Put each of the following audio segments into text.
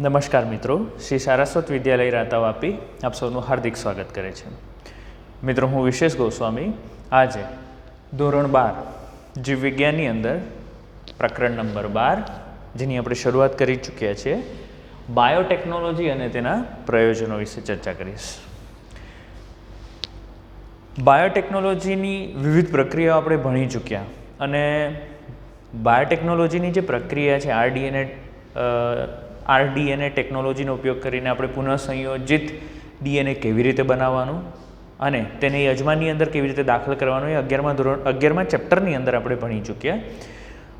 નમસ્કાર મિત્રો, શ્રી સારસ્વત વિદ્યાલય રાતા વાપી આપ સૌનું હાર્દિક સ્વાગત કરે છે. મિત્રો, હું વિશેષ ગોસ્વામી આજે ધોરણ 12 જીવ વિજ્ઞાનની અંદર પ્રકરણ નંબર 12 જેની આપણે શરૂઆત કરી ચૂક્યા છીએ, બાયોટેકનોલોજી અને તેના પ્રયોજનો વિશે ચર્ચા કરીશ. બાયોટેકનોલોજીની વિવિધ પ્રક્રિયાઓ આપણે ભણી ચૂક્યા અને બાયોટેકનોલોજીની જે પ્રક્રિયા છે આરડીએનએ ટેકનોલોજીનો ઉપયોગ કરીને આપણે પુનઃસંયોજિત ડીએનએ કેવી રીતે બનાવવાનું અને તેને યજમાનની અંદર કેવી રીતે દાખલ કરવાનું એ 11મા ચેપ્ટરની અંદર આપણે ભણી ચૂક્યા.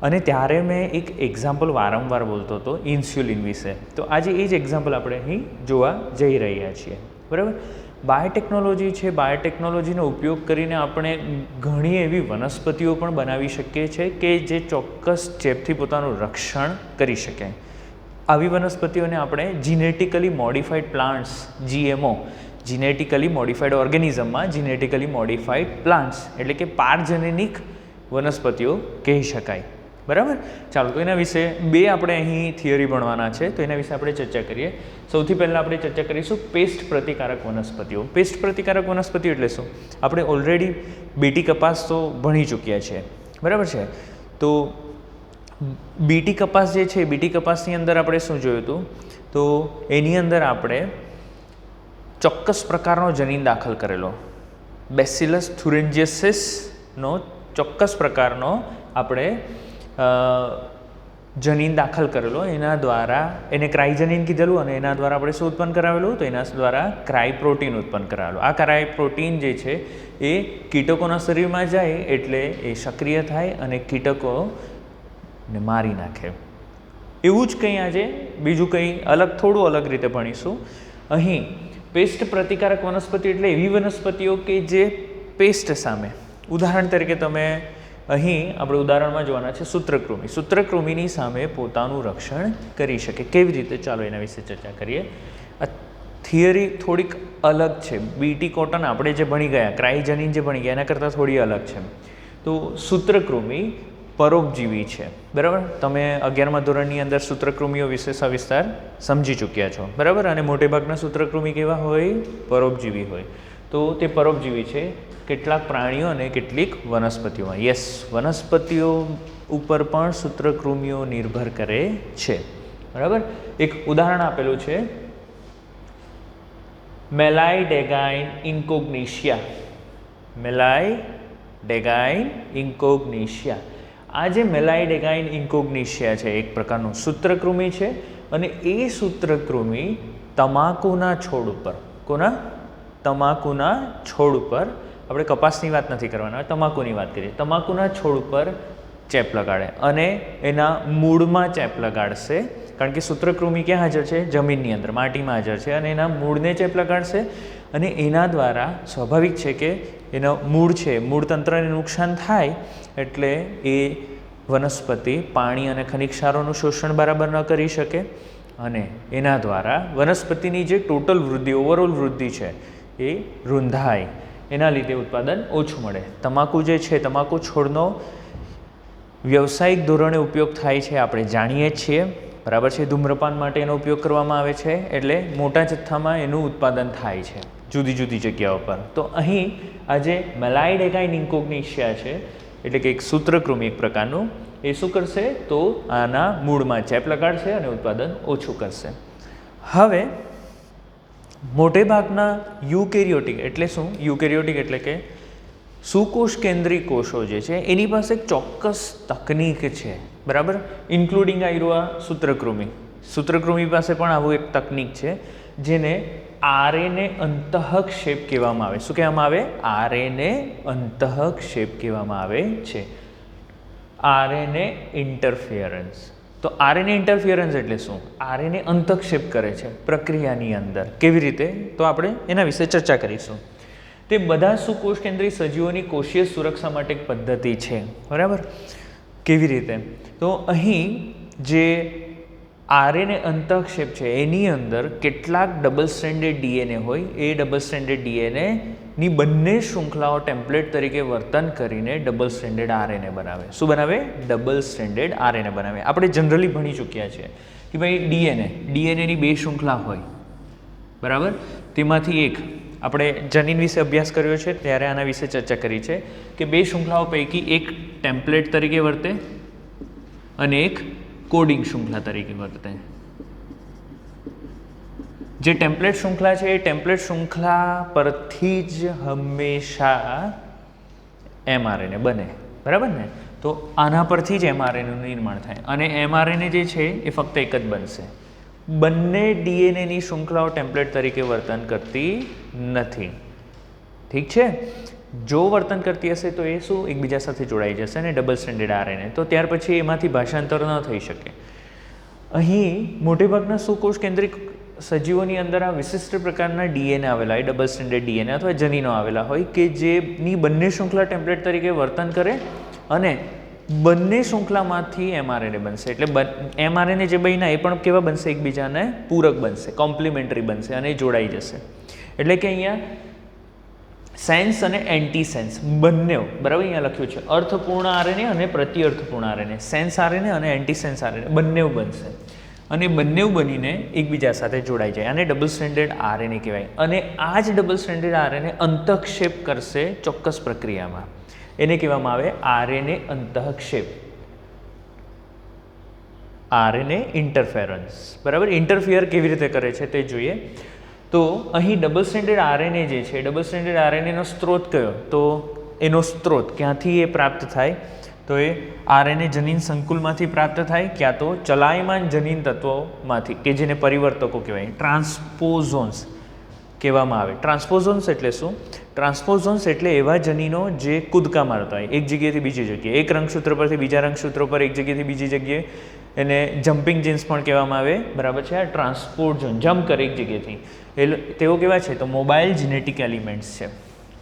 અને ત્યારે મેં એક એક્ઝામ્પલ વારંવાર બોલતો હતો ઇન્સ્યુલિન વિશે. તો આજે એ જ એક્ઝામ્પલ આપણે અહીં જોવા જઈ રહ્યા છીએ. બરાબર. બાયોટેકનોલોજી છે, બાયોટેકનોલોજીનો ઉપયોગ કરીને આપણે ઘણી એવી વનસ્પતિઓ પણ બનાવી શકીએ છીએ કે જે ચોક્કસ ચેપથી પોતાનું રક્ષણ કરી શકે. આવી વનસ્પતિઓને આપણે genetically modified plants, GMO, genetically modified ઓર્ગેનિઝમમાં જીનેટિકલી મોડિફાઈડ પ્લાન્ટ્સ એટલે કે પારજનનિક વનસ્પતિઓ કહી શકાય. બરાબર. ચાલો, તો એના વિશે બે આપણે અહીં થિયરી ભણવાના છે, તો એના વિશે આપણે ચર્ચા કરીએ. સૌથી પહેલાં આપણે ચર્ચા કરીશું પેસ્ટ પ્રતિકારક વનસ્પતિઓ. પેસ્ટ પ્રતિકારક વનસ્પતિઓ એટલે શું? આપણે ઓલરેડી બીટી કપાસ તો ભણી ચૂક્યા છે. બરાબર છે. તો બીટી કપાસ જે છે, બીટી કપાસની અંદર આપણે શું જોયું હતું? તો એની અંદર આપણે ચોક્કસ પ્રકારનો જનીન દાખલ કરેલો, બેસિલસ થુરિન્જિયસિસનો ચોક્કસ પ્રકારનો આપણે જનીન દાખલ કરેલો. એના દ્વારા એને ક્રાઇજનીન કીધેલું અને એના દ્વારા આપણે શું ઉત્પન્ન કરાવેલું? તો એના દ્વારા ક્રાય પ્રોટીન ઉત્પન્ન કરાવેલું. આ ક્રાય પ્રોટીન જે છે એ કીટકોના શરીરમાં જાય એટલે એ સક્રિય થાય અને કીટકોને મારી નાખે. એવું જ કંઈ આજે બીજું કંઈ થોડું અલગ રીતે ભણીશું. અહીં પેસ્ટ પ્રતિકારક વનસ્પતિ એટલે એવી વનસ્પતિઓ કે જે પેસ્ટ સામે, ઉદાહરણ તરીકે તમે અહીં આપણે ઉદાહરણમાં જોવાના છે સૂત્રકૃમિ. સૂત્રકૃમિની સામે પોતાનું રક્ષણ કરી શકે. કેવી રીતે? ચાલો એના વિશે ચર્ચા કરીએ. આ થિયરી થોડીક અલગ છે. બીટી કોટન આપણે જે ભણી ગયા, ક્રાઇજનીન જે ભણી ગયા એના કરતાં થોડી અલગ છે. તો સૂત્રકૃમિ પરોપજીવી છે. બરાબર. તમે 11મા ધોરણની અંદર સૂત્રકૃમિઓ વિશે સવિસ્તાર સમજી ચૂક્યા છો. બરાબર. અને મોટેભાગના સૂત્રકૃમિ કેવા હોય? પરોપજીવી હોય. તો તે પરોપજીવી છે કેટલાક પ્રાણીઓ અને કેટલીક વનસ્પતિઓમાં. યસ, વનસ્પતિઓ ઉપર પણ સૂત્રકૃમિઓ નિર્ભર કરે છે. બરાબર. એક ઉદાહરણ આપેલું છે, મેલાઇડેગાઇન ઇન્કોગ્નિશિયા. મેલાઇડેગાઇન ઇન્કોગ્નિશિયા. આ જે મેલાઇડેગાઇન ઇન્કોગ્નિશિયા છે એક પ્રકારનું સૂત્રકૃમિ છે અને એ સૂત્રકૃમિ તમાકુના છોડ ઉપર, તમાકુના છોડ ઉપર, આપણે કપાસની વાત નથી કરવાના, તમાકુની વાત કરીએ. તમાકુના છોડ ઉપર ચેપ લગાડે અને એના મૂળમાં ચેપ લગાડશે. કારણ કે સૂત્રકૃમિ ક્યાં હાજર છે? જમીનની અંદર, માટીમાં હાજર છે. અને એના મૂળને ચેપ લગાડશે અને એના દ્વારા સ્વાભાવિક છે કે એનો મૂળ છે, મૂળ તંત્રને નુકસાન થાય એટલે એ વનસ્પતિ પાણી અને ખનિજ ક્ષારોનું શોષણ બરાબર ન કરી શકે અને એના દ્વારા વનસ્પતિની જે ટોટલ વૃદ્ધિ, ઓવરઓલ વૃદ્ધિ છે એ રૂંધાય. એના લીધે ઉત્પાદન ઓછું મળે. તમાકુ જે છે, તમાકુ છોડનો વ્યવસાયિક ધોરણે ઉપયોગ થાય છે, આપણે જાણીએ જ છીએ. બરાબર છે. ધૂમ્રપાન માટે એનો ઉપયોગ કરવામાં આવે છે એટલે મોટા જથ્થામાં એનું ઉત્પાદન થાય છે જુદી જુદી જગ્યાઓ પર. તો અહીં આજે મેલાઇડેગાઇન ઇન્કોગ્નિશિયા છે એટલે કે એક સૂત્રકૃમિ એક પ્રકારનું, એ શું કરશે? તો આના મૂળમાં ચેપ લગાડશે અને ઉત્પાદન ઓછું કરશે. હવે મોટે ભાગના યુકેરિયોટિક એટલે શું? યુકેરિયોટિક એટલે કે સુકોષ કેન્દ્રી કોષો જે છે એની પાસે એક ચોક્કસ તકનીક છે. બરાબર. ઇન્ક્લુડિંગ આ સૂત્રકૃમિ. સૂત્રકૃમિ પાસે પણ આવું એક તકનીક છે જેને આરએનએ અંતઃક્ષેપ કહેવામાં આવે. શું કહેવામાં આવે? આરએનએ અંતઃક્ષેપ કહેવામાં આવે છે. RNA interference. તો આરએનએ ઇન્ટરફિયરન્સ એટલે શું? આરએનએ અંતઃક્ષેપ કરે છે પ્રક્રિયાની અંદર. કેવી રીતે? તો આપણે એના વિશે ચર્ચા કરીશું. તે બધા સુકોષ કેન્દ્રી સજીવોની કોષીય સુરક્ષા માટે એક પદ્ધતિ છે. બરાબર. કેવી રીતે? તો અહીં જે આરએનએ અંતઃક્ષેપ છે એની અંદર કેટલાક ડબલ સ્ટ્રેન્ડેડ ડીએનએ હોય. એ ડબલ સ્ટ્રેન્ડેડ ડીએનએની બંને શૃંખલાઓ ટેમ્પલેટ તરીકે વર્તન કરીને ડબલ સ્ટ્રેન્ડેડ આરએનએ બનાવે. શું બનાવે? ડબલ સ્ટ્રેન્ડેડ આરએનએ બનાવે. આપણે જનરલી ભણી ચૂક્યા છીએ કે ભાઈ ડીએનએની 2 શૃંખલા હોય, બરાબર, તેમાંથી એક આપણે જનીન વિશે અભ્યાસ કર્યો છે ત્યારે આના વિશે ચર્ચા કરી છે કે 2 શૃંખલાઓ પૈકી એક ટેમ્પલેટ તરીકે વર્તે અને એક કોડિંગ શૃંખલા તરીકે વર્તે. જે ટેમ્પલેટ શૃંખલા છે એ ટેમ્પલેટ શૃંખલા પરથી જ હંમેશા એમઆરએનએ બને, બરાબર ને? તો આના પરથી જ એમઆરએનએનું નિર્માણ થાય અને એમઆરએનએ જે છે એ ફક્ત એક જ બનશે. બંને ડીએનએની શૃંખલાઓ ટેમ્પલેટ તરીકે વર્તન કરતી નથી, ઠીક છે? જો વર્તન કરતી હશે તો એ શું એકબીજા સાથે જોડાઈ જશે અને ડબલ સ્ટ્રેન્ડેડ આરએનએ, તો ત્યાર પછી એમાંથી ભાષાંતર ન થઈ શકે. અહીં મોટેભાગના સુકોષ કેન્દ્રિક સજીવોની અંદર આ વિશિષ્ટ પ્રકારના ડીએનએ આવેલા હોય, ડબલ સ્ટ્રેન્ડેડ ડીએનએ અથવા જનીનો આવેલા હોય કે જેની બંને શૃંખલા ટેમ્પલેટ તરીકે વર્તન કરે અને બંને શૃંખલામાંથી એમઆરએનએ બનશે. એટલે એમઆરએનએ જે બન્યા એ પણ કેવા બનશે? એકબીજાને પૂરક બનશે, કોમ્પ્લિમેન્ટરી બનશે અને જોડાઈ જશે. એટલે કે અહીંયા સેન્સ અને એન્ટી સેન્સ બંને, બરાબર, અહીંયા લખ્યું છે અર્થપૂર્ણ આરએનએ અને પ્રતિઅર્થપૂર્ણ આરએનએ, સેન્સ આરએનએ અને એન્ટી સેન્સ આરએનએ બંને બનશે અને બંને બનીને એકબીજા સાથે જોડાઈ જાય. આને ડબલ સ્ટ્રેન્ડેડ આરએનએ કહેવાય. અને આ જ ડબલ સ્ટ્રેન્ડેડ આરએનએ અંતઃક્ષેપ કરશે ચોક્કસ પ્રક્રિયામાં. એને કહેવામાં આવે આરએનએ અંતઃક્ષેપ, આરએનએ ઇન્ટરફેરન્સ, બરાબર. ઇન્ટરફિયર કેવી રીતે કરે છે તે જોઈએ. તો અહીં ડબલ સ્ટ્રેન્ડેડ આરએનએ જે છે, ડબલ સ્ટ્રેન્ડેડ આરએનએનો સ્ત્રોત કયો? તો એનો સ્ત્રોત ક્યાંથી એ પ્રાપ્ત થાય? તો એ આરએનએ જનીન સંકુલમાંથી પ્રાપ્ત થાય, ક્યાં તો ચલાયમાન જનીન તત્વોમાંથી કે જેને પરિવર્તકો કહેવાય, ટ્રાન્સપોઝોન્સ કહેવામાં આવે. ટ્રાન્સપોઝોન્સ એટલે શું? ટ્રાન્સપોઝોન્સ એટલે એવા જનીનો જે કૂદકા મારતા હોય એક જગ્યાએથી બીજી જગ્યાએ, એક રંગસૂત્ર પરથી બીજા રંગસૂત્ર પર, એક જગ્યાએથી બીજી જગ્યાએ. એને જમ્પિંગ જીન્સ પણ કહેવામાં આવે, બરાબર છે? આ ટ્રાન્સપોર્ટ ઝોન, જમ્પ કરે એક જગ્યાએથી. તેઓ કેવા છે? તો મોબાઈલ જીનેટિક એલિમેન્ટ્સ છે,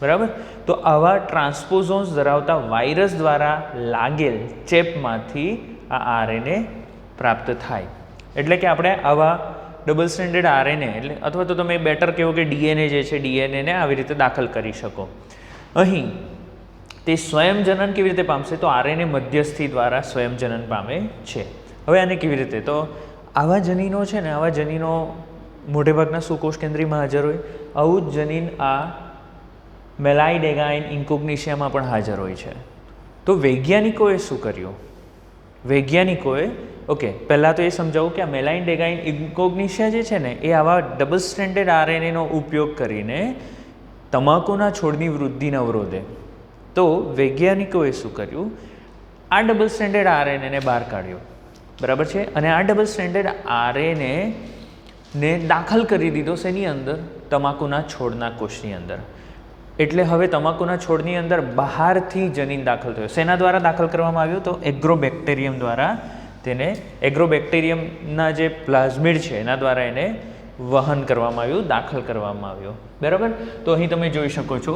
બરાબર. તો આવા ટ્રાન્સપોઝોન્સ ધરાવતા વાયરસ દ્વારા લાગેલ ચેપમાંથી આ આરએનએ પ્રાપ્ત થાય. એટલે કે આપણે આવા ડબલ સ્ટ્રેન્ડેડ આરએનએ એટલે અથવા તો તમે બેટર કહો કે ડીએનએ જે છે ડીએનએને આવી રીતે દાખલ કરી શકો. અહીં તે સ્વયંજનન કેવી રીતે પામશે? તો આરએનએ મધ્યસ્થી દ્વારા સ્વયંજનન પામે છે. હવે આને કેવી રીતે? તો આવા જનીનો છે ને, આવા જનીનો મોટેભાગના સુકોષ કેન્દ્રીયમાં હાજર હોય. આવું જ જનીન આ મેલાઇડેગાઇન ઇન્કોગ્નિશિયામાં પણ હાજર હોય છે. તો વૈજ્ઞાનિકોએ શું કર્યું? વૈજ્ઞાનિકોએ પહેલાં તો એ સમજાવું કે આ મેલાઇડેગાઇન ઇન્કોગ્નિશિયા જે છે ને એ આવા ડબલ સ્ટ્રેન્ડેડ આરએનએનો ઉપયોગ કરીને તમાકુના છોડની વૃદ્ધિને અવરોધે. તો વૈજ્ઞાનિકોએ શું કર્યું? આ ડબલ સ્ટ્રેન્ડેડ આરએનએને બહાર કાઢ્યો, બરાબર છે? અને આ ડબલ સ્ટ્રેન્ડેડ આરએનએ ને દાખલ કરી દીધો શેની અંદર? તમાકુના છોડના કોષની અંદર. એટલે હવે તમાકુના છોડની અંદર બહારથી જનીન દાખલ થયો. શેના દ્વારા દાખલ કરવામાં આવ્યો? તો એગ્રોબેક્ટેરિયમ દ્વારા. તેને એગ્રોબેક્ટેરિયમના જે પ્લાઝમિડ છે એના દ્વારા એને વહન કરવામાં આવ્યું, દાખલ કરવામાં આવ્યો, બરાબર. તો અહીં તમે જોઈ શકો છો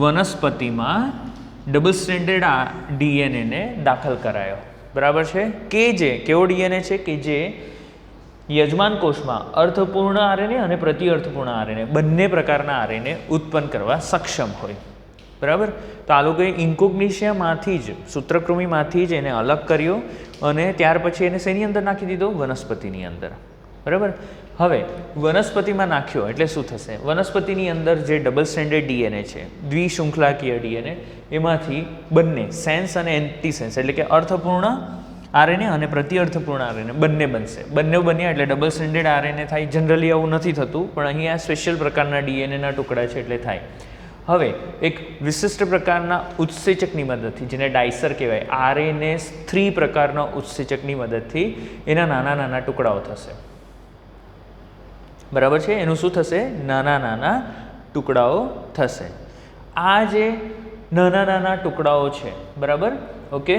વનસ્પતિમાં ડબલ સ્ટ્રેન્ડેડ ડીએનએને દાખલ કરાયો, બરાબર છે? કે જે કેવો ડીએનએ છે? કે જે યજમાન કોષમાં અર્થપૂર્ણ આરએનએ અને પ્રતિઅર્થપૂર્ણ આરએનએ બંને પ્રકારના આરએનએ ઉત્પન્ન કરવા સક્ષમ હોય, બરાબર. તો આ લોકોએ ઇન્કોગ્નિશિયામાંથી જ, સૂત્રકૃમિમાંથી જ એને અલગ કર્યો અને ત્યાર પછી એને શેની અંદર નાખી દીધો? વનસ્પતિની અંદર, બરાબર. હવે વનસ્પતિમાં નાખ્યો એટલે શું થશે? વનસ્પતિની અંદર જે ડબલ સ્ટ્રેન્ડેડ ડીએનએ છે, દ્વિશૃંખલાકીય ડીએનએ, એમાંથી બંને સેન્સ અને એન્ટીસેન્સ એટલે કે અર્થપૂર્ણ આરએનએ અને પ્રતિઅર્થપૂર્ણ આરએનએ બંને બનશે. બંને બન્યા એટલે ડબલ સ્ટ્રેન્ડેડ આરએનએ થાય. જનરલી આવું નથી થતું, પણ અહીં આ સ્પેશિયલ પ્રકારના ડીએનએના ટુકડા છે એટલે થાય. હવે એક વિશિષ્ટ પ્રકારના ઉત્સેચકની મદદથી, જેને ડાયસર કહેવાય, RNase-3 પ્રકારના ઉત્સેચકની મદદથી એના નાના નાના ટુકડાઓ થશે, બરાબર છે? એનું શું થશે? નાના નાના ટુકડાઓ થશે. આ જે નાના નાના ટુકડાઓ છે, બરાબર, ઓકે,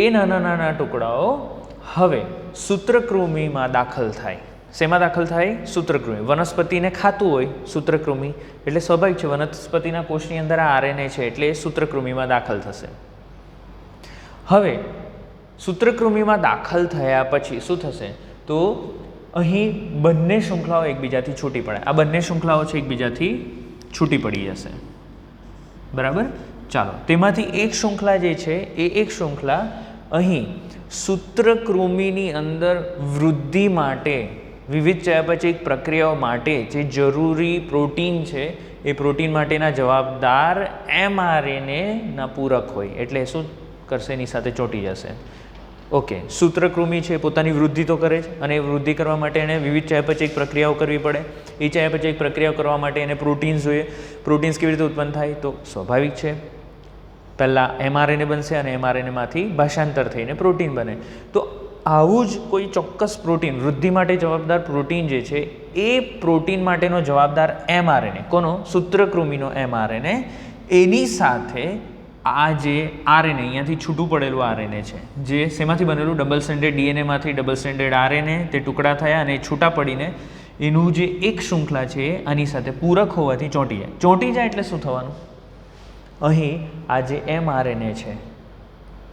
એ નાના નાના ટુકડાઓ હવે સૂત્રકૃમિમાં દાખલ થાય. શેમાં દાખલ થાય? સૂત્રકૃમિ. વનસ્પતિને ખાતું હોય સૂત્રકૃમિ, એટલે સ્વાભાવિક છે વનસ્પતિના કોષની અંદર આ RNA છે એટલે એ સૂત્રકૃમિમાં દાખલ થશે. હવે સૂત્રકૃમિમાં દાખલ થયા પછી શું થશે? તો અહીં બંને શૃંખલાઓ એકબીજાથી છૂટી પડે. આ બંને શૃંખલાઓ છે એકબીજાથી છૂટી પડી જશે, બરાબર. ચાલો, તેમાંથી એક શૃંખલા જે છે એ એક શૃંખલા અહીં સૂત્રકૃમિની અંદર વૃદ્ધિ માટે વિવિધ ચયાપચયિક પ્રક્રિયાઓ માટે જે જરૂરી પ્રોટીન છે એ પ્રોટીન માટેના જવાબદાર mRNAના પૂરક હોય એટલે શું કરશે, એની સાથે ચોંટી જશે. ઓકે, સૂત્રકૃમિ છે પોતાની વૃદ્ધિ તો કરે જ, અને વૃદ્ધિ કરવા માટે એને વિવિધ ચયાપચયિક પ્રક્રિયાઓ કરવી પડે. એ ચયાપચયિક પ્રક્રિયાઓ કરવા માટે એને પ્રોટીન્સ જોઈએ. પ્રોટીન્સ કેવી રીતે ઉત્પન્ન થાય, તો સ્વાભાવિક છે, પહેલાં mRNA બનશે અને mRNAમાંથી ભાષાંતર થઈને પ્રોટીન બને. તો આવું જ કોઈ ચોક્કસ પ્રોટીન, વૃદ્ધિ માટે જવાબદાર પ્રોટીન જે છે એ પ્રોટીન માટેનો જવાબદાર mRNA, કોનો, સૂત્રકૃમિનો mRNA, એની સાથે આ જે RNA અહીંયાથી છૂટું પડેલું RNA છે જે શેમાંથી બનેલું, ડબલ સ્ટ્રેન્ડેડ DNAમાંથી ડબલ સ્ટ્રેન્ડેડ RNA તે ટુકડા થયા અને છૂટા પડીને એનું જે એક શૃંખલા છે એ આની સાથે પૂરક હોવાથી ચોંટી જાય. ચોંટી જાય એટલે શું થવાનું, અહીં આ જે mRNA છે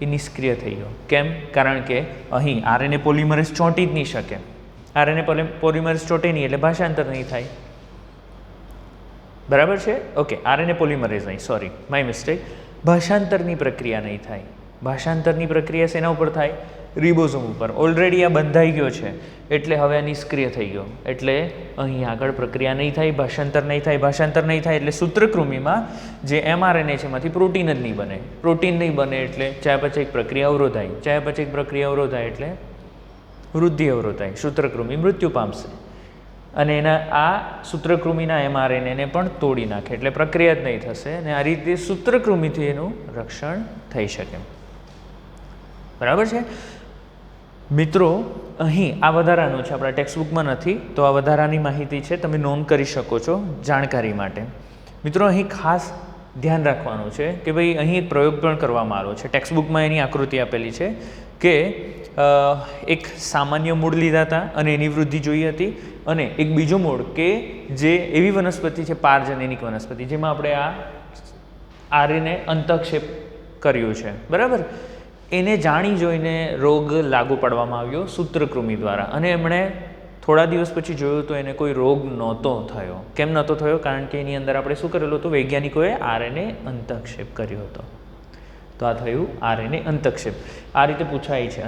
એ નિષ્ક્રિય થઈ ગયો. કેમ, કારણ કે અહીં RNA પોલિમરેઝ ચોંટી જ નહીં શકે. RNA પોલિમરેઝ ચોંટે નહીં એટલે ભાષાંતર નહીં થાય. બરાબર છે? ઓકે, RNA પોલિમરેઝ નહીં, સોરી, માય મિસ્ટેક. ભાષાંતરની પ્રક્રિયા નહીં થાય. ભાષાંતરની પ્રક્રિયા શેના ઉપર થાય, રિબોઝોમ ઉપર. ઓલરેડી આ બંધાઈ ગયો છે એટલે હવે આ નિષ્ક્રિય થઈ ગયો એટલે અહીં આગળ પ્રક્રિયા નહીં થાય, ભાષાંતર નહીં થાય. ભાષાંતર નહીં થાય એટલે સૂત્રકૃમિમાં જે mRNA છે એમાંથી પ્રોટીન જ નહીં બને. પ્રોટીન નહીં બને એટલે ચયાપચયિક પ્રક્રિયા અવરોધાય. ચયાપચયિક પ્રક્રિયા અવરોધાય એટલે વૃદ્ધિ અવરોધાય, સૂત્રકૃમિ મૃત્યુ પામશે અને એના આ સૂત્રકૃમિના mRNAને પણ તોડી નાખે એટલે પ્રક્રિયા જ નહીં થશે અને આ રીતે સૂત્રકૃમિથી એનું રક્ષણ થઈ શકે. બરાબર છે મિત્રો? અહીં આ વધારાનું છે, આપણા ટેક્સ્ટબુકમાં નથી તો આ વધારાની માહિતી છે, તમે નોંધ કરી શકો છો જાણકારી માટે. મિત્રો અહીં ખાસ ધ્યાન રાખવાનું છે કે ભાઈ અહીં એક પ્રયોગ પણ કરવામાં આવ્યો છે. ટેક્સ્ટબુકમાં એની આકૃતિ આપેલી છે કે એક સામાન્ય મૂળ લીધા હતા અને એની વૃદ્ધિ જોઈ હતી, અને એક બીજો મૂળ કે જે એવી વનસ્પતિ છે પારજનૈનિક વનસ્પતિ જેમાં આપણે આ RNA અંતઃક્ષેપ કર્યું છે. બરાબર, એને જાણી જોઈને રોગ લાગુ પાડવામાં આવ્યો સૂત્રકૃમિ દ્વારા અને એમણે થોડા દિવસ પછી જોયું તો એને કોઈ રોગ નહોતો થયો. કેમ નહોતો થયો? કારણ કે એની અંદર આપણે શું કરેલું હતું, વૈજ્ઞાનિકોએ RNA અંતઃક્ષેપ કર્યો હતો. તો આ થયું RNA અંતઃક્ષેપ. આ રીતે પૂછાય છે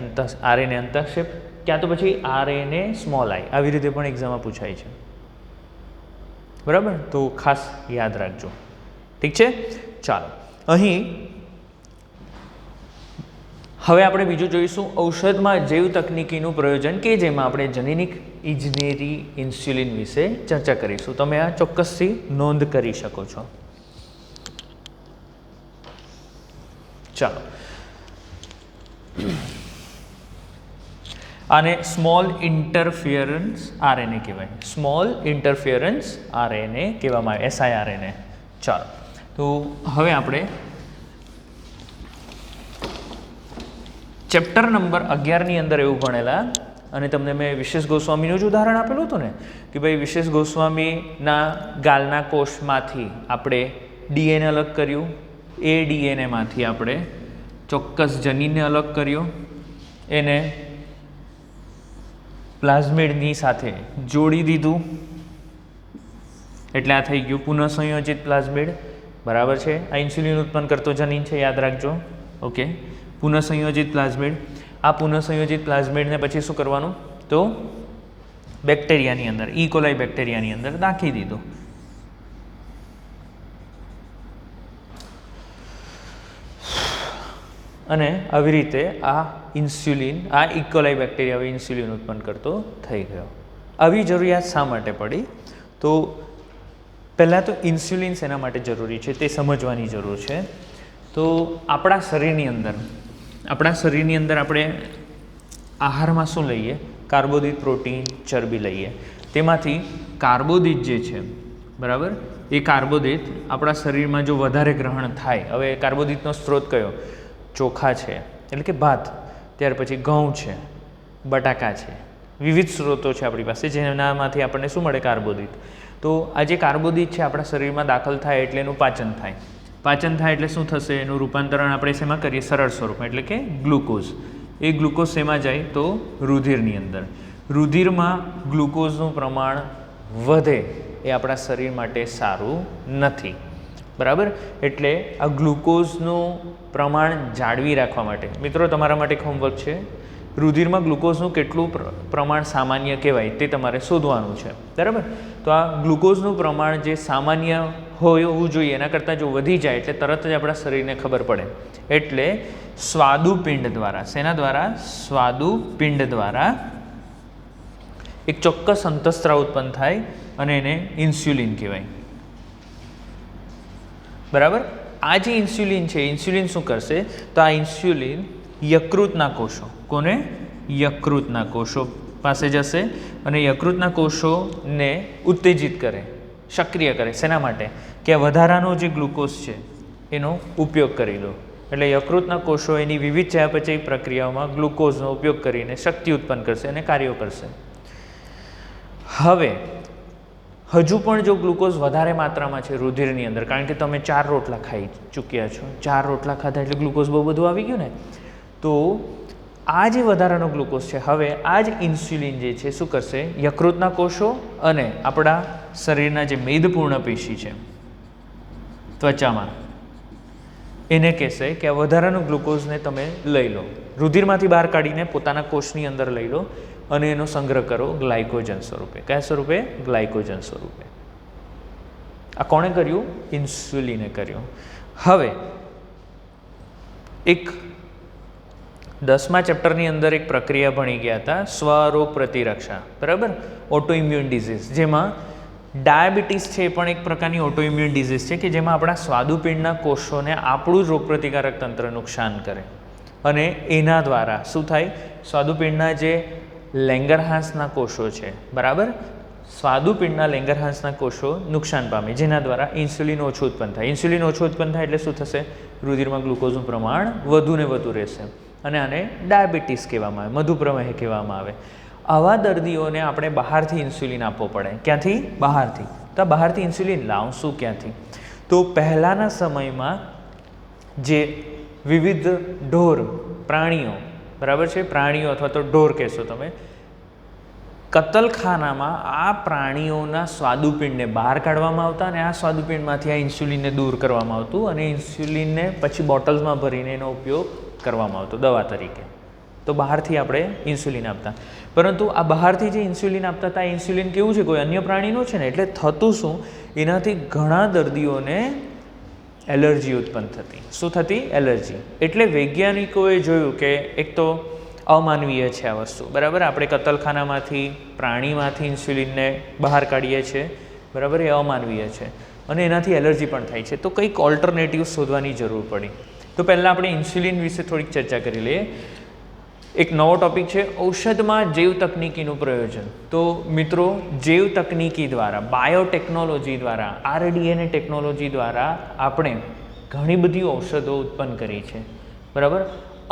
RNA અંતઃક્ષેપ, ક્યાં તો પછી RNA સ્મોલ આઈ, આવી રીતે પણ એક્ઝામમાં પૂછાય છે. બરાબર, તો ખાસ યાદ રાખજો. ઠીક છે, ચાલો. અહીં હવે આપણે બીજું જોઈશું ઔષધમાં જૈવ તકનીકીનું પ્રયોજન, કે જેમાં આપણે જનીનિક ઇજનેરી ઇન્સ્યુલિન વિશે ચર્ચા કરીશું. તમે આ ચોક્કસથી નોંધ કરી શકો છો. ચાલો, આને સ્મોલ ઇન્ટરફિયરન્સ RNA કહેવાય. સ્મોલ ઇન્ટરફિયરન્સ RNA કહેવામાં આવે, siRNA. ચાલો, તો હવે આપણે ચેપ્ટર નંબર 11ની અંદર એવું ભણેલા, અને તમને મેં વિશેષ ગોસ્વામીનું જ ઉદાહરણ આપેલું હતું ને કે ભાઈ વિશેષ ગોસ્વામીના ગાલના કોષમાંથી આપણે DNA અલગ કર્યું, એ DNAમાંથી આપણે ચોક્કસ જનીનને અલગ કર્યો, એને પ્લાઝમિડની સાથે જોડી દીધું એટલે આ થઈ ગયું પુનઃસંયોજિત પ્લાઝમિડ. બરાબર છે, આ ઇન્સ્યુલિન ઉત્પન્ન કરતો જનીન છે, યાદ રાખજો. ઓકે, પુનઃસંયોજિત પ્લાઝમિડ. આ પુનઃસંયોજિત પ્લાઝમિડને પછી શું કરવાનું, તો બેક્ટેરિયાની અંદર, E. coli બેક્ટેરિયાની અંદર નાખી દીધું. અને આવી રીતે આ ઇન્સ્યુલિન, આ E. coli બેક્ટેરિયા હવે ઇન્સ્યુલિન ઉત્પન્ન કરતો થઈ ગયો. આવી જરૂરિયાત શા માટે પડી? તો પહેલાં તો ઇન્સ્યુલિન શેના માટે જરૂરી છે તે સમજવાની જરૂર છે. તો આપણા શરીરની અંદર આપણે આહારમાં શું લઈએ, કાર્બોદિત, પ્રોટીન, ચરબી લઈએ. તેમાંથી કાર્બોદિત જે છે, બરાબર, એ કાર્બોદિત આપણા શરીરમાં જો વધારે ગ્રહણ થાય, હવે કાર્બોદિતનો સ્ત્રોત કયો, ચોખા છે એટલે કે ભાત, ત્યાર પછી ઘઉં છે, બટાકા છે, વિવિધ સ્ત્રોતો છે આપણી પાસે જેનામાંથી આપણને શું મળે, કાર્બોદિત. તો આ જે કાર્બોદિત છે આપણા શરીરમાં દાખલ થાય એટલે એનું પાચન થાય. પાચન થાય એટલે શું થશે, એનું રૂપાંતરણ આપણે શેમાં કરીએ, સરળ સ્વરૂપમાં, એટલે કે ગ્લુકોઝ. એ ગ્લુકોઝ શેમાં જાય, તો રુધિરની અંદર. રુધિરમાં ગ્લુકોઝનું પ્રમાણ વધે એ આપણા શરીર માટે સારું નથી. બરાબર. એટલે આ ગ્લુકોઝનું પ્રમાણ જાળવી રાખવા માટે મિત્રો તમારા માટે હોમવર્ક છે, રુધિરમાં ગ્લુકોઝનું કેટલું પ્રમાણ સામાન્ય કહેવાય તે તમારે શોધવાનું છે. બરાબર. તો આ ગ્લુકોઝનું પ્રમાણ જે સામાન્ય હોવું જોઈએ એના કરતાં જો વધી જાય એટલે તરત જ આપણા શરીરને ખબર પડે. એટલે સ્વાદુપિંડ દ્વારા, શેના દ્વારા? સ્વાદુપિંડ દ્વારા એક ચોક્કસ અંતઃસ્ત્રાવ ઉત્પન્ન થાય અને એને ઇન્સ્યુલિન કહેવાય. બરાબર. આ જે ઇન્સ્યુલિન છે, ઇન્સ્યુલિન શું કરશે? તો આ ઇન્સ્યુલિન યકૃતના કોષો, કોને? યકૃતના કોષો પાસે જશે અને યકૃતના કોષોને ઉત્તેજિત કરે, સક્રિય કરે. શેના માટે? કે વધારાનો જે ગ્લુકોઝ છે એનો ઉપયોગ કરી લો. એટલે યકૃતના કોષો એની વિવિધ ચયાપચય પ્રક્રિયાઓમાં ગ્લુકોઝનો ઉપયોગ કરીને શક્તિ ઉત્પન્ન કરશે અને કાર્યો કરશે. હવે હજુ પણ જો ગ્લુકોઝ વધારે માત્રામાં છે રુધિરની અંદર, કારણ કે તમે 4 રોટલા ખાઈ ચૂક્યા છો, 4 રોટલા ખાધા એટલે ગ્લુકોઝ બહુ બધું આવી ગયું ને, તો આ જે વધારાનો ગ્લુકોઝ છે હવે આ જ ઇન્સ્યુલિન જે છે શું કરશે? યકૃતના કોષો અને આપણા શરીરના જે મેદપૂર્ણ પેશી છે ત્વચામાં એને કહેશે કે આ વધારાનો ગ્લુકોઝને તમે લઈ લો, રુધિરમાંથી બહાર કાઢીને પોતાના કોષની અંદર લઈ લો અને એનો સંગ્રહ કરો ગ્લાયકોજન સ્વરૂપે. કયા સ્વરૂપે? ગ્લાયકોજન સ્વરૂપે. આ કોણે કર્યું? ઇન્સ્યુલિને કર્યું. હવે એક 10મા ચેપ્ટરની અંદર એક પ્રક્રિયા ભણી ગયા હતા, સ્વરોગ પ્રતિરક્ષા. બરાબર. ઓટો ઇમ્યુન ડિઝીઝ, જેમાં ડાયાબિટીસ છે એ પણ એક પ્રકારની ઓટો ઇમ્યુન ડિઝીઝ છે કે જેમાં આપણા સ્વાદુપિંડના કોષોને આપણું જ રોગપ્રતિકારક તંત્ર નુકસાન કરે અને એના દ્વારા શું થાય? સ્વાદુપિંડના જે લેંગરહાંસના કોષો છે, બરાબર, સ્વાદુપિંડના લેંગરહાંસના કોષો નુકસાન પામે, જેના દ્વારા ઇન્સ્યુલિન ઓછું ઉત્પન્ન થાય. ઇન્સ્યુલિન ઓછું ઉત્પન્ન થાય એટલે શું થશે? રુધિરમાં ગ્લુકોઝનું પ્રમાણ વધુ ને વધુ રહેશે અને આને ડાયાબિટીસ કહેવામાં આવે, મધુપ્રમેહ કહેવામાં આવે. આવા દર્દીઓને આપણે બહારથી ઇન્સ્યુલિન આપવો પડે. ક્યાંથી? બહારથી. તો બહારથી ઇન્સ્યુલિન લાવશું ક્યાંથી? તો પહેલાંના સમયમાં જે વિવિધ ઢોર પ્રાણીઓ, બરાબર છે, પ્રાણીઓ અથવા તો ઢોર કહેશો તમે, કતલખાનામાં આ પ્રાણીઓના સ્વાદુપિંડને બહાર કાઢવામાં આવતા અને આ સ્વાદુપિંડમાંથી આ ઇન્સ્યુલિનને દૂર કરવામાં આવતું અને ઇન્સ્યુલિનને પછી બોટલ્સમાં ભરીને એનો ઉપયોગ કરવામાં આવતો દવા તરીકે. તો બહારથી આપણે ઇન્સ્યુલિન આપતા. પરંતુ આ બહારથી જે ઇન્સ્યુલિન આપતા હતા, ઇન્સ્યુલિન કેવું છે? કોઈ અન્ય પ્રાણીનું છે ને, એટલે થતું શું? એનાથી ઘણા દર્દીઓને એલર્જી ઉત્પન્ન થતી. શું થતી? એલર્જી. એટલે વૈજ્ઞાનિકોએ જોયું કે એક તો અમાનવીય છે આ વસ્તુ, બરાબર. આપણે કતલખાનામાંથી પ્રાણીમાંથી ઇન્સ્યુલિનને બહાર કાઢીએ છીએ, બરાબર, એ અમાનવીય છે અને એનાથી એલર્જી પણ થાય છે. તો કંઈક ઓલ્ટરનેટિવ શોધવાની જરૂર પડી. તો પહેલાં આપણે ઇન્સ્યુલિન વિશે થોડીક ચર્ચા કરી લઈએ. એક નવો ટોપિક છે, ઔષધમાં જૈવ તકનીકીનું પ્રયોજન. તો મિત્રો, જૈવ તકનીકી દ્વારા, બાયોટેકનોલોજી દ્વારા, RDNA ટેકનોલોજી દ્વારા આપણે ઘણી બધી ઔષધો ઉત્પન્ન કરી છે, બરાબર.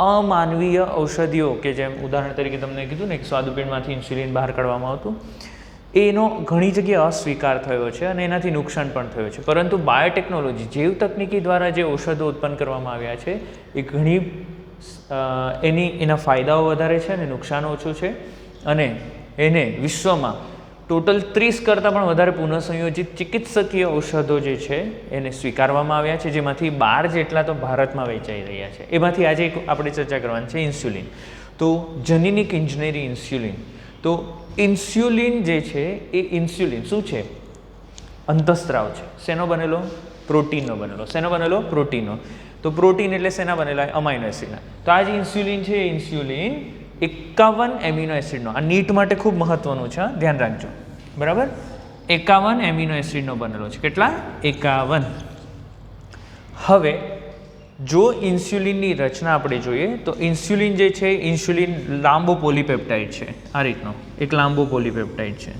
અમાનવીય ઔષધિઓ કે જેમ ઉદાહરણ તરીકે તમને કીધું ને કે સ્વાદુપિંડમાંથી ઇન્સ્યુલિન બહાર કાઢવામાં આવતું, એનો ઘણી જગ્યાએ અસ્વીકાર થયો છે અને એનાથી નુકસાન પણ થયું છે. પરંતુ બાયોટેકનોલોજી, જૈવ તકનીકી દ્વારા જે ઔષધો ઉત્પન્ન કરવામાં આવ્યા છે એ ઘણી એના ફાયદાઓ વધારે છે અને નુકસાન ઓછું છે અને એને વિશ્વમાં ટોટલ 30 કરતાં પણ વધારે પુનઃસંયોજિત ચિકિત્સકીય ઔષધો જે છે એને સ્વીકારવામાં આવ્યા છે, જેમાંથી 12 જેટલા તો ભારતમાં વેચાઈ રહ્યા છે. એમાંથી આજે આપણે ચર્ચા કરવાની છે ઇન્સ્યુલિન. તો જનીનિક ઇન્જિનિયરિંગ ઇન્સ્યુલિન. તો ઇન્સ્યુલિન જે છે એ ઇન્સ્યુલિન શું છે? અંતઃસ્ત્રાવ છે. શેનો બનેલો? પ્રોટીનનો બનેલો. શેનો બનેલો? પ્રોટીનનો. તો પ્રોટીન એટલે શેના બનેલા? અમાઇનો એસિડના. તો આ જે ઇન્સ્યુલિન છે એ ઇન્સ્યુલિન 51 એમિનો એસિડનો, આ નીટ માટે ખૂબ મહત્વનું છે, ધ્યાન રાખજો, બરાબર. 51 એમિનો એસિડનો બનેલો છે. કેટલા? 51. હવે જો ઇન્સ્યુલિનની રચના આપણે જોઈએ તો ઇન્સ્યુલિન જે છે, ઇન્સ્યુલિન લાંબો પોલીપેપ્ટાઇડ છે, આ રીતનો એક લાંબો પોલીપેપ્ટાઇડ છે,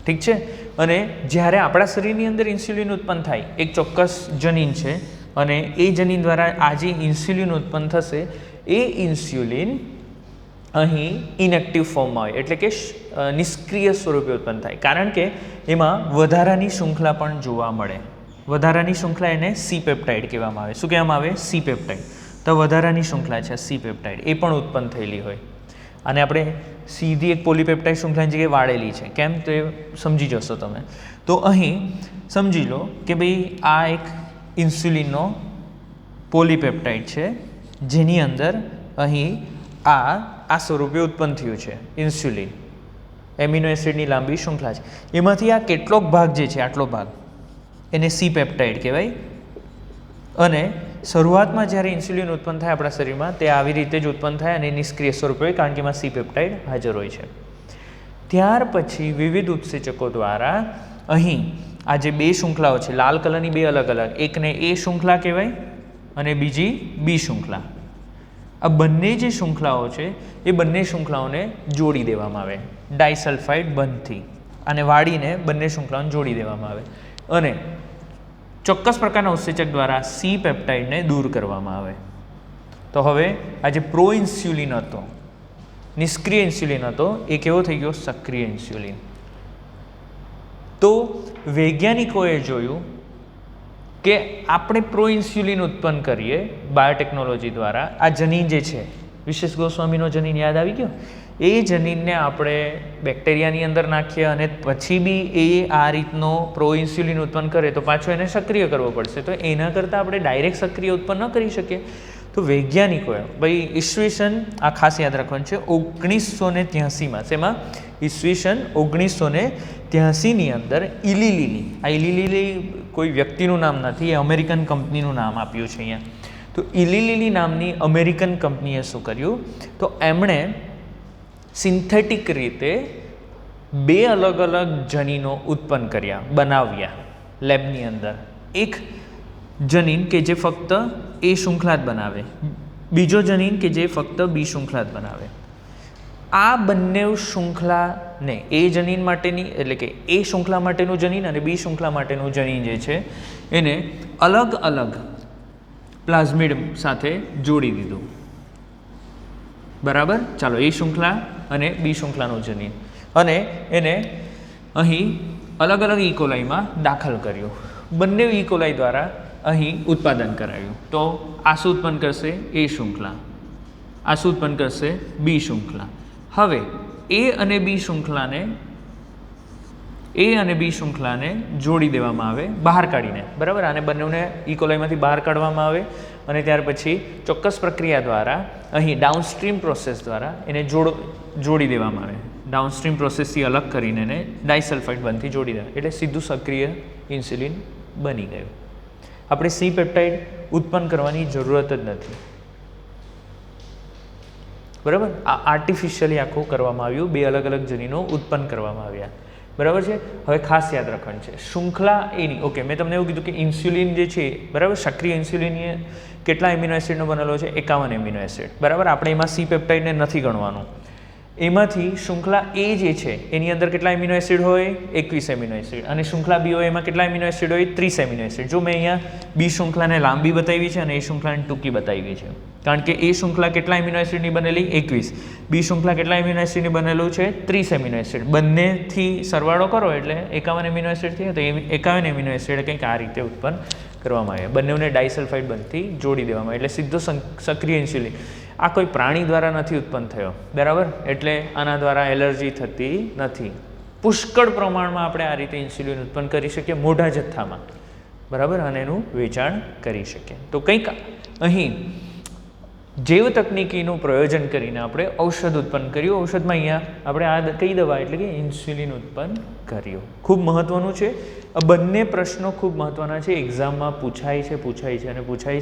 ઠીક છે. અને જ્યારે આપણા શરીરની અંદર ઇન્સ્યુલિન ઉત્પન્ન થાય, એક ચોક્કસ જનીન છે અને એ જનીન દ્વારા આ જે ઇન્સ્યુલિન ઉત્પન્ન થશે એ ઇન્સ્યુલિન અહીં ઇનએક્ટિવ ફોર્મમાં હોય, એટલે કે નિષ્ક્રિય સ્વરૂપે ઉત્પન્ન થાય, કારણ કે એમાં વધારાની શૃંખલા પણ જોવા મળે. વધારાની શૃંખલા એને સી પેપ્ટાઇડ કહેવામાં આવે. શું કહેવામાં આવે? C peptide. તો વધારાની શૃંખલા છે સી પેપ્ટાઇડ, એ પણ ઉત્પન્ન થયેલી હોય આને આપણે સીધી એક પોલીપેપ્ટાઇડ શૃંખલાની જગ્યાએ વાળેલી છે. કેમ તે સમજી જશો તમે. તો અહીં સમજી લો કે ભાઈ આ એક ઇન્સ્યુલિનનો પોલીપેપ્ટાઇડ છે જેની અંદર અહીં આ સ્વરૂપે ઉત્પન્ન થયું છે ઇન્સ્યુલિન. એમિનો એસિડની લાંબી શૃંખલા છે. એમાંથી આ કેટલોક ભાગ જે છે આટલો ભાગ એને સી પેપ્ટાઇડ કહેવાય. અને શરૂઆતમાં જ્યારે ઇન્સ્યુલિન ઉત્પન્ન થાય આપણા શરીરમાં તે આવી રીતે જ ઉત્પન્ન થાય અને નિષ્ક્રિય સ્વરૂપે હોય કારણ કે એમાં સી પેપ્ટાઇડ હાજર હોય છે. ત્યાર પછી વિવિધ ઉત્સેચકો દ્વારા અહીં આ જે બે શૃંખલાઓ છે લાલ કલરની બે અલગ અલગ, એકને એ શૃંખલા કહેવાય અને બીજી બી શૃંખલા. આ બંને જે શૃંખલાઓ છે એ બંને શૃંખલાઓને જોડી દેવામાં આવે ડાયસલ્ફાઇડ બંધથી. અને વાળીને બંને શૃંખલાઓને જોડી દેવામાં આવે અને ચોક્કસ પ્રકારના ઉત્સેચક દ્વારા સી પેપ્ટાઇડને દૂર કરવામાં આવે. તો હવે આ જે પ્રો ઇન્સ્યુલિન હતો, નિષ્ક્રિય ઇન્સ્યુલિન હતો, એ કેવો થઈ ગયો? સક્રિય ઇન્સ્યુલિન. તો વૈજ્ઞાનિકોએ જોયું કે આપણે પ્રો ઇન્સ્યુલિન ઉત્પન્ન કરીએ બાયોટેકનોલોજી દ્વારા. આ જનીન જે છે વિશેષ ગોસ્વામીનો જનીન યાદ આવી ગયો? એ જનીનને આપણે બેક્ટેરિયાની અંદર નાખીએ અને પછી બી એ આ રીતનો પ્રો ઇન્સ્યુલિન ઉત્પન્ન કરે તો પાછો એને સક્રિય કરવો પડશે. તો એના કરતાં આપણે ડાયરેક્ટ સક્રિય ઉત્પન્ન ન કરી શકીએ. તો વૈજ્ઞાનિકોએ ભાઈ ઈસવીસન આ ખાસ યાદ રાખવાનું છે 1983માં શેમાં? ઈસવીસન 1983ની અંદર ઇલી લિલી, આ ઇલી લિલી કોઈ વ્યક્તિનું નામ નથી, એ અમેરિકન કંપનીનું નામ આપ્યું છે અહીંયા. તો ઇલી લિલી નામની અમેરિકન કંપનીએ શું કર્યું? તો એમણે સિન્થેટિક રીતે બે અલગ અલગ જનીનો ઉત્પન્ન કર્યા, બનાવ્યા લેબની અંદર. એક જનીન કે જે ફક્ત એ શૃંખલા જ બનાવે, બીજો જનીન કે જે ફક્ત બી શૃંખલા જ બનાવે. આ બંને શૃંખલાને એ જનીન માટેની એટલે કે એ શૃંખલા માટેનું જનીન અને બી શૃંખલા માટેનું જનીન જે છે એને અલગ અલગ પ્લાઝમિડ સાથે જોડી દીધું. બરાબર? ચાલો, એ શૃંખલા અને બી શૃંખલાનું જનીન, અને એને અહીં અલગ અલગ ઇકોલાઈમાં દાખલ કર્યું. બંને ઇકોલાઈ દ્વારા અહીં ઉત્પાદન કરાયું. તો આ શું ઉત્પન્ન કરશે? એ શૃંખલા. આ શું ઉત્પન્ન કરશે? બી શૃંખલા. હવે એ અને બી શૃંખલાને જોડી દેવામાં આવે, બહાર કાઢીને. બરાબર? આને બંનેને ઇકોલાઈમાંથી બહાર કાઢવામાં આવે અને ત્યાર પછી ચોક્કસ પ્રક્રિયા દ્વારા અહીં ડાઉનસ્ટ્રીમ પ્રોસેસ દ્વારા એને જોડી દેવામાં આવે. ડાઉનસ્ટ્રીમ પ્રોસેસથી અલગ કરીને એને ડાયસલ્ફાઇડ બંધથી જોડી દેવા એટલે સીધું સક્રિય ઇન્સ્યુલિન બની ગયું. આપણે સી પેપ્ટાઇડ ઉત્પન્ન કરવાની જરૂરત જ નથી. બરાબર? આ આર્ટિફિશિયલી આખું કરવામાં આવ્યું, બે અલગ અલગ જનીનો ઉત્પન્ન કરવામાં આવ્યા. બરાબર છે? હવે ખાસ યાદ રાખવાનું છે શૃંખલા એની. ઓકે, મેં તમને એવું કીધું કે ઇન્સ્યુલિન જે છે, બરાબર, સક્રિય ઇન્સ્યુલિન એ કેટલા એમિનો એસિડનો બનેલો છે? 51 એમિનો એસિડ. બરાબર? આપણે એમાં સી પેપ્ટાઇડને નથી ગણવાનું. એમાંથી શૃંખલા એ જે છે એની અંદર કેટલા એમિનો એસિડ હોય? 21 એમિનો એસિડ. અને શૃંખલા બી હોય એમાં કેટલા એમિનો એસિડ હોય? 30 એમિનો એસિડ. જો મેં અહીંયા બી શૃંખલાને લાંબી બતાવી છે અને એ શૃંખલાને ટૂંકી બતાવી છે કારણ કે એ શૃંખલા કેટલા એમિનો એસિડની બનેલી? 21. બી શૃંખલા કેટલા એમિનો એસિડની બનેલું છે? 30 એમિનો એસિડ. બંનેથી સરવાળો કરો એટલે 51 એમિનો એસિડ થયા. તો 51 એમિનો એસિડ કંઈક આ રીતે ઉત્પન્ન કરવામાં આવ્યા. બંનેને ડાયસલ્ફાઇડ બંધથી જોડી દેવામાં એટલે સીધો સક્રિય ઇન્સ્યુલિન. આ કોઈ પ્રાણી દ્વારા નથી ઉત્પન્ન થયો. બરાબર? એટલે આના દ્વારા એલર્જી થતી નથી. પુષ્કળ પ્રમાણમાં આપણે આ રીતે ઇન્સ્યુલિન ઉત્પન્ન કરી શકીએ મોટા જથ્થામાં. બરાબર? અને એનું વેચાણ કરી શકીએ. તો કંઈક અહીં જૈવ તકનીકીનું પ્રયોજન કરીને આપણે ઔષધ ઉત્પન્ન કર્યું. ઔષધમાં અહીંયા આપણે આ કઈ દવા એટલે કે ઇન્સ્યુલિન ઉત્પન્ન કર્યું. ખૂબ મહત્ત્વનું છે. આ બંને પ્રશ્નો ખૂબ મહત્ત્વના છે. એક્ઝામમાં પૂછાય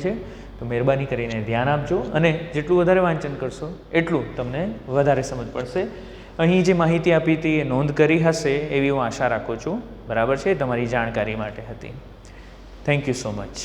છે. તો મહેરબાની કરીને ધ્યાન આપજો અને જેટલું વધારે વાંચન કરશો એટલું તમને વધારે સમજ પડશે. અહીં જે માહિતી આપી હતી એ નોંધ કરી હશે એવી હું આશા રાખું છું. બરાબર છે? તમારી જાણકારી માટે હતી. Thank you so much.